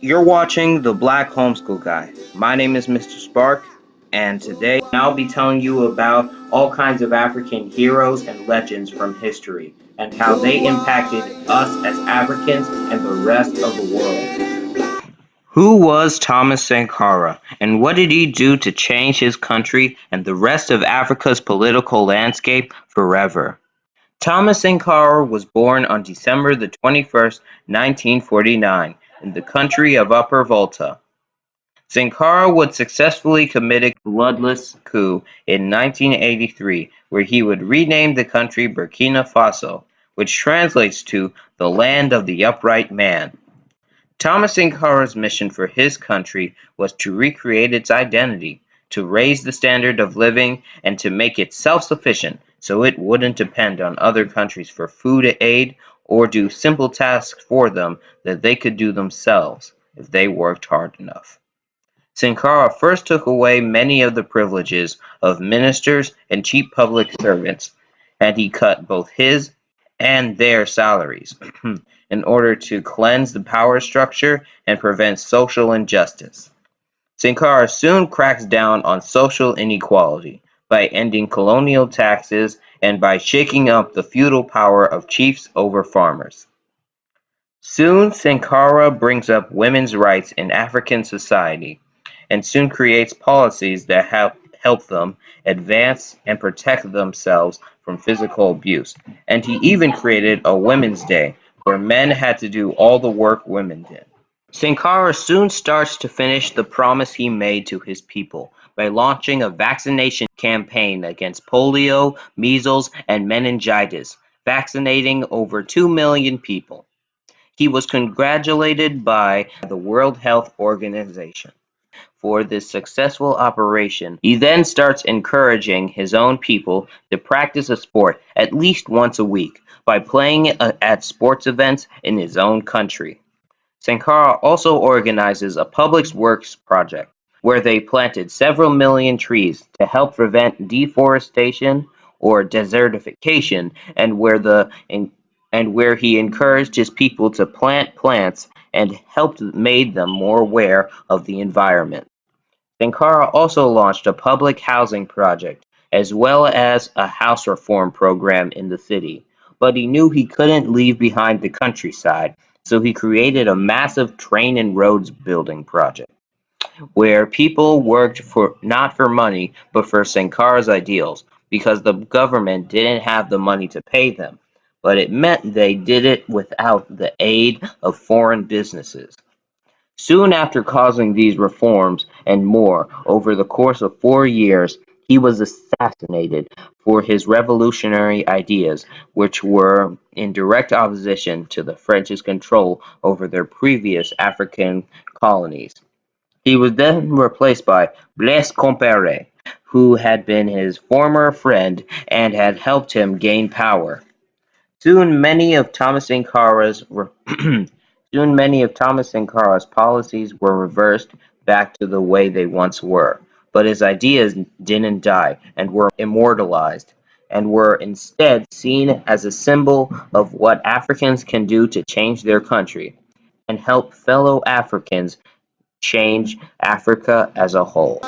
You're watching The Black Homeschool Guy. My name is Mr. Spark, and today I'll be telling you about all kinds of African heroes and legends from history and how they impacted us as Africans and the rest of the world. Who was Thomas Sankara, and what did he do to change his country and the rest of Africa's political landscape forever? Thomas Sankara was born on December the 21st, 1949, in the country of Upper Volta. Sankara would successfully commit a bloodless coup in 1983, where he would rename the country Burkina Faso, which translates to "the land of the upright man." Thomas Sankara's mission for his country was to recreate its identity, to raise the standard of living, and to make it self-sufficient so it wouldn't depend on other countries for food aid or do simple tasks for them that they could do themselves if they worked hard enough. Sankara first took away many of the privileges of ministers and cheap public servants, and he cut both his and their salaries in order to cleanse the power structure and prevent social injustice. Sankara soon cracks down on social inequality by ending colonial taxes and by shaking up the feudal power of chiefs over farmers. Soon Sankara brings up women's rights in African society and soon creates policies that help them advance and protect themselves from physical abuse. And he even created a Women's Day, where men had to do all the work women did. Sankara soon starts to finish the promise he made to his people by launching a vaccination campaign against polio, measles, and meningitis, vaccinating over 2 million people. He was congratulated by the World Health Organization for this successful operation. He then starts encouraging his own people to practice a sport at least once a week by playing at sports events in his own country. Sankara also organizes a public works project where they planted several million trees to help prevent deforestation or desertification, and where he encouraged his people to plant plants and helped made them more aware of the environment. Sankara also launched a public housing project as well as a house reform program in the city, but he knew he couldn't leave behind the countryside, so he created a massive train and roads building project where people worked for not for money but for Sankara's ideals because the government didn't have the money to pay them, but it meant they did it without the aid of foreign businesses. Soon after causing these reforms and more over the course of 4 years, he was assassinated for his revolutionary ideas, which were in direct opposition to the French's control over their previous African colonies. He was then replaced by Blaise Compaoré, who had been his former friend and had helped him gain power. Soon many of Thomas Sankara's Soon many of Thomas Sankara's policies were reversed back to the way they once were, but his ideas didn't die and were immortalized, and were instead seen as a symbol of what Africans can do to change their country and help fellow Africans change Africa as a whole.